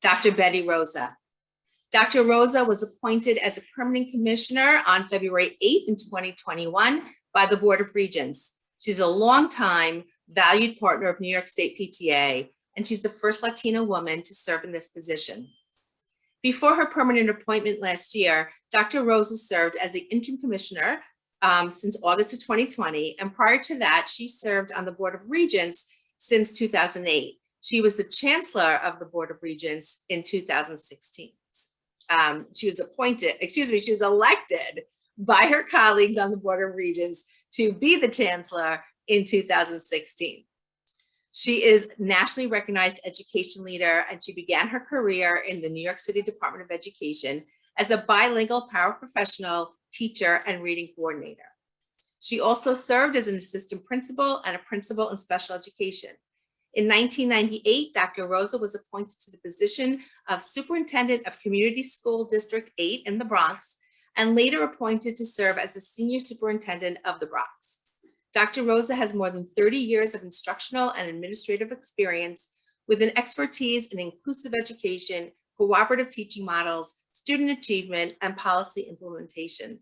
Dr. Betty Rosa. Dr. Rosa was appointed as a permanent commissioner on February 8th in 2021 by the Board of Regents. She's a longtime valued partner of New York State PTA, and she's the first Latina woman to serve in this position. Before her permanent appointment last year, Dr. Rosa served as the interim commissioner since August of 2020, and prior to that, she served on the Board of Regents since 2008. She was the chancellor of the Board of Regents in 2016. She was elected by her colleagues on the Board of Regents to be the chancellor in 2016. She is a nationally recognized education leader, and she began her career in the New York City Department of Education as a bilingual paraprofessional, teacher, and reading coordinator. She also served as an assistant principal and a principal in special education. In 1998, Dr. Rosa was appointed to the position of Superintendent of Community School District 8 in the Bronx, and later appointed to serve as the Senior Superintendent of the Bronx. Dr. Rosa has more than 30 years of instructional and administrative experience with an expertise in inclusive education, cooperative teaching models, student achievement, and policy implementation.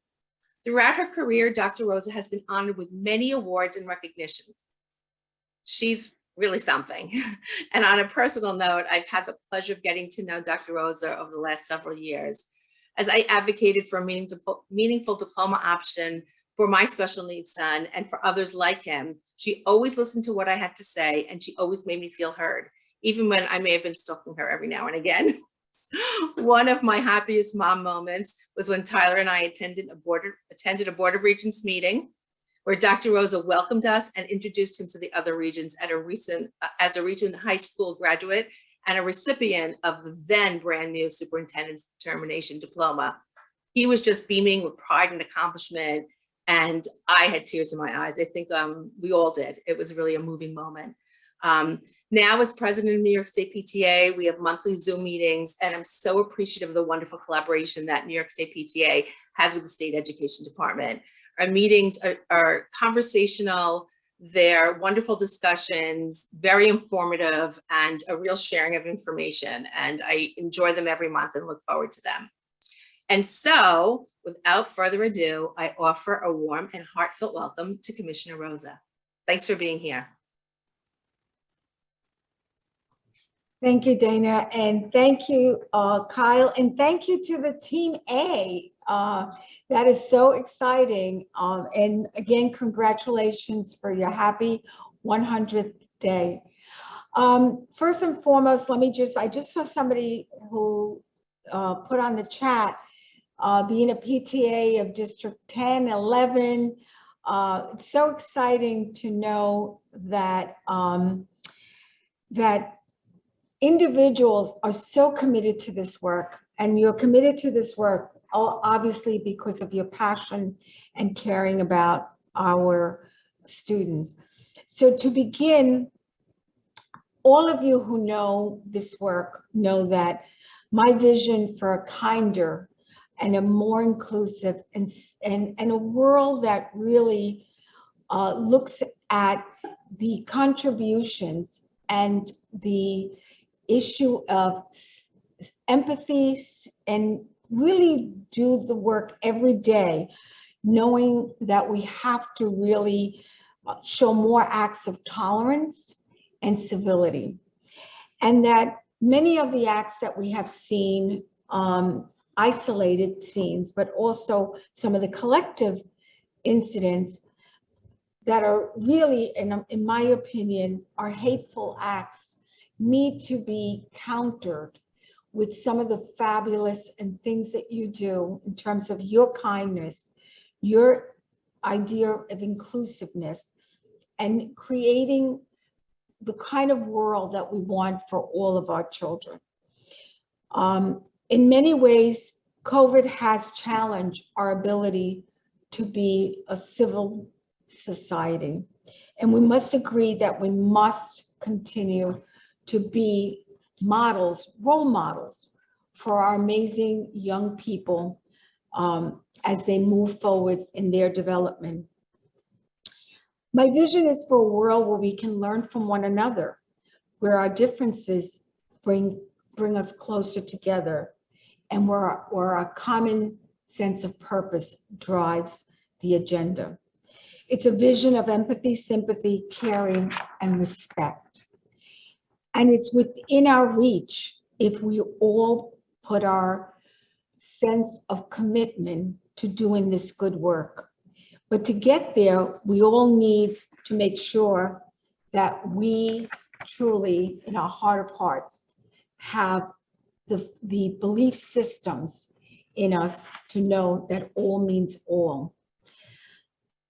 Throughout her career, Dr. Rosa has been honored with many awards and recognitions. She's really something. And on a personal note, I've had the pleasure of getting to know Dr. Rosa over the last several years. As I advocated for a meaningful diploma option for my special needs son and for others like him, she always listened to what I had to say, and she always made me feel heard, even when I may have been stalking her every now and again. One of my happiest mom moments was when Tyler and I attended a Board of Regents meeting, where Dr. Rosa welcomed us and introduced him to the other regents as a Regent High School graduate and a recipient of the then brand new superintendent's determination diploma. He was just beaming with pride and accomplishment, and I had tears in my eyes. I think we all did. It was really a moving moment. Now, as president of New York State PTA, we have monthly Zoom meetings, and I'm so appreciative of the wonderful collaboration that New York State PTA has with the State Education Department. Our meetings are conversational, they're wonderful discussions, very informative, and a real sharing of information. And I enjoy them every month and look forward to them. And so, without further ado, I offer a warm and heartfelt welcome to Commissioner Rosa. Thanks for being here. Thank you, Dana, and thank you, Kyle, and thank you to the Team A. That is so exciting. And again, congratulations for your happy 100th day. First and foremost, I just saw somebody who put on the chat, being a PTA of District 10, 11. It's so exciting to know that, that individuals are so committed to this work, and you're committed to this work obviously because of your passion and caring about our students. So to begin, all of you who know this work know that my vision for a kinder and a more inclusive and a world that really looks at the contributions and the issue of empathy and really do the work every day, knowing that we have to really show more acts of tolerance and civility. And that many of the acts that we have seen, isolated scenes, but also some of the collective incidents that are really, in my opinion, are hateful acts, need to be countered with some of the fabulous and things that you do in terms of your kindness, your idea of inclusiveness, and creating the kind of world that we want for all of our children. In many ways, COVID has challenged our ability to be a civil society. And we must agree that we must continue to be models, role models for our amazing young people as they move forward in their development. My vision is for a world where we can learn from one another, where our differences bring bring us closer together, and where our common sense of purpose drives the agenda. It's a vision of empathy, sympathy, caring, and respect. And it's within our reach if we all put our sense of commitment to doing this good work. But to get there, we all need to make sure that we truly, in our heart of hearts, have the belief systems in us to know that all means all.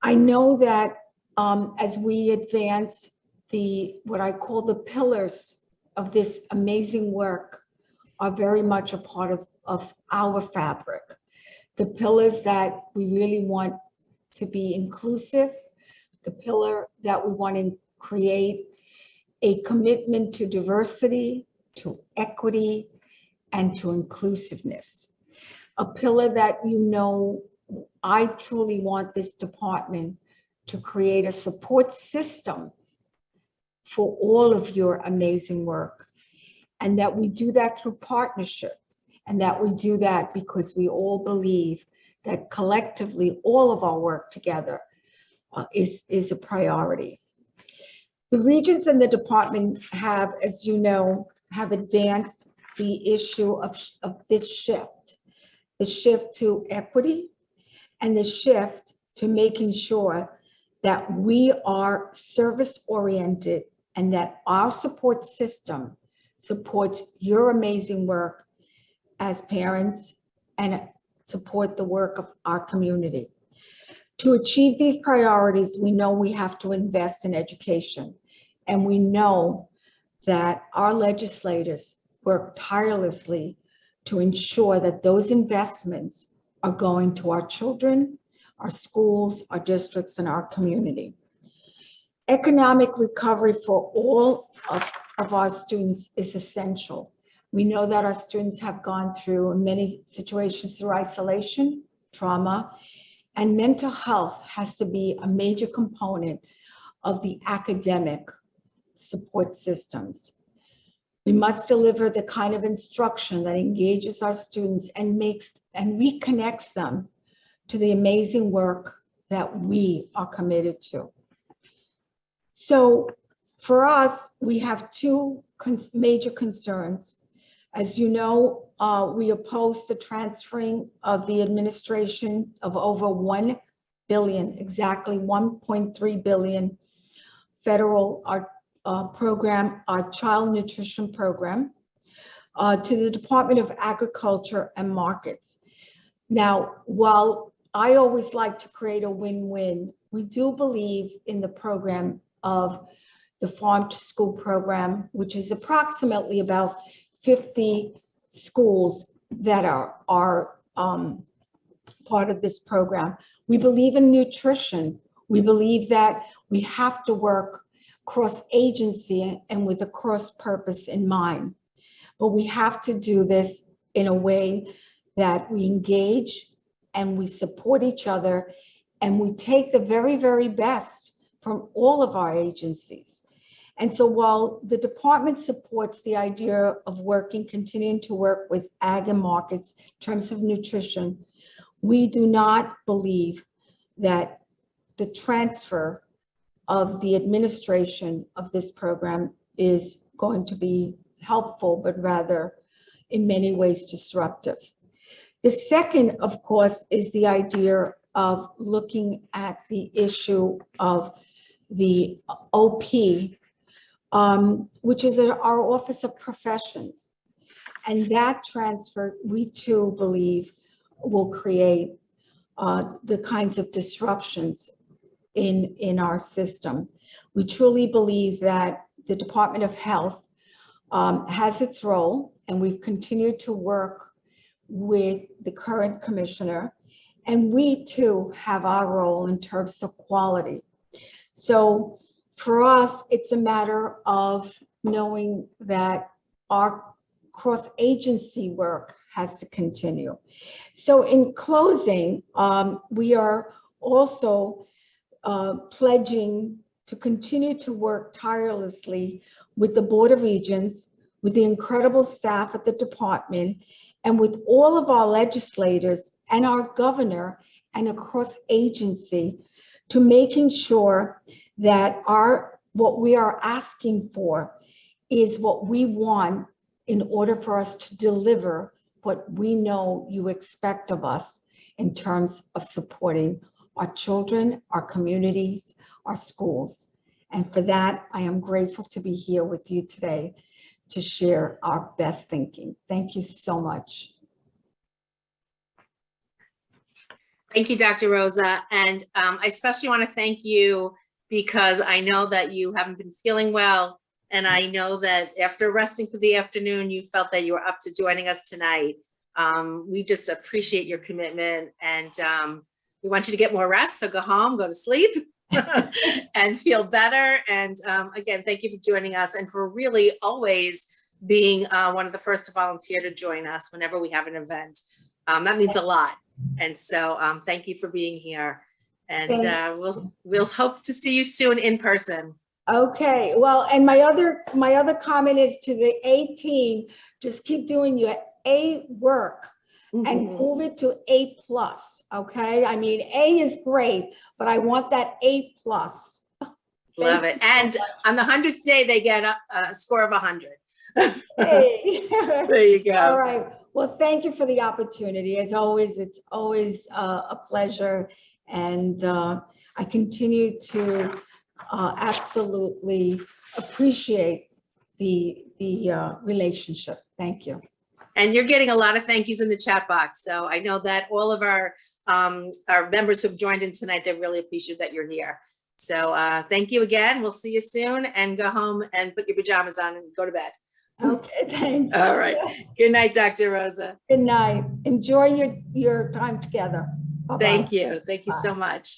I know that as we advance what I call the pillars of this amazing work are very much a part of our fabric. The pillars that we really want to be inclusive, the pillar that we want to create a commitment to diversity, to equity, and to inclusiveness. A pillar that, you know, I truly want this department to create a support system for all of your amazing work, and that we do that through partnership, and that we do that because we all believe that collectively all of our work together is a priority. The regions and the department have, as you know, have advanced the issue of this shift, the shift to equity and the shift to making sure that we are service-oriented and that our support system supports your amazing work as parents and support the work of our community. To achieve these priorities, we know we have to invest in education, and we know that our legislators work tirelessly to ensure that those investments are going to our children, our schools, our districts, and our community. Economic recovery for all of our students is essential. We know that our students have gone through, in many situations, through isolation, trauma, and mental health has to be a major component of the academic support systems. We must deliver the kind of instruction that engages our students and reconnects them to the amazing work that we are committed to. So for us, we have two major concerns. As you know, we oppose the transferring of the administration of over 1 billion, exactly 1.3 billion federal program, our child nutrition program, to the Department of Agriculture and Markets. Now, while I always like to create a win-win, we do believe in the program of the Farm to School program, which is approximately about 50 schools that are part of this program. We believe in nutrition. We believe that we have to work cross-agency and with a cross-purpose in mind. But we have to do this in a way that we engage and we support each other and we take the very, very best from all of our agencies. And so while the department supports the idea of continuing to work with ag and markets in terms of nutrition, we do not believe that the transfer of the administration of this program is going to be helpful, but rather in many ways disruptive. The second, of course, is the idea of looking at the issue of the OP, which is our Office of Professions. And that transfer, we too believe, will create the kinds of disruptions in our system. We truly believe that the Department of Health has its role, and we've continued to work with the current commissioner, and we too have our role in terms of quality. So for us, it's a matter of knowing that our cross-agency work has to continue. So in closing, we are also pledging to continue to work tirelessly with the Board of Regents, with the incredible staff at the department, and with all of our legislators and our governor and across agency, to making sure that what we are asking for is what we want in order for us to deliver what we know you expect of us in terms of supporting our children, our communities, our schools. And for that, I am grateful to be here with you today to share our best thinking. Thank you so much. Thank you, Dr. Rosa. And I especially want to thank you because I know that you haven't been feeling well. And I know that after resting for the afternoon, you felt that you were up to joining us tonight. We just appreciate your commitment, and we want you to get more rest. So go home, go to sleep and feel better. And again, thank you for joining us and for really always being one of the first to volunteer to join us whenever we have an event. That means a lot. And so thank you for being here. And we'll hope to see you soon in person. Okay, well, and my other comment is to the A team, just keep doing your A work and move it to A+, okay? I mean, A is great, but I want that A+. Love it. And on the 100th day, they get a score of 100. Hey. There you go. All right. Well, thank you for the opportunity. As always, it's always a pleasure. And I continue to absolutely appreciate the relationship. Thank you. And you're getting a lot of thank yous in the chat box. So I know that all of our members who've joined in tonight, they really appreciate that you're here. So thank you again. We'll see you soon, and go home and put your pajamas on and go to bed. Okay, thanks. All right. Good night, Dr. Rosa. Good night. Enjoy your time together. Bye-bye. Thank you. Thank you so much.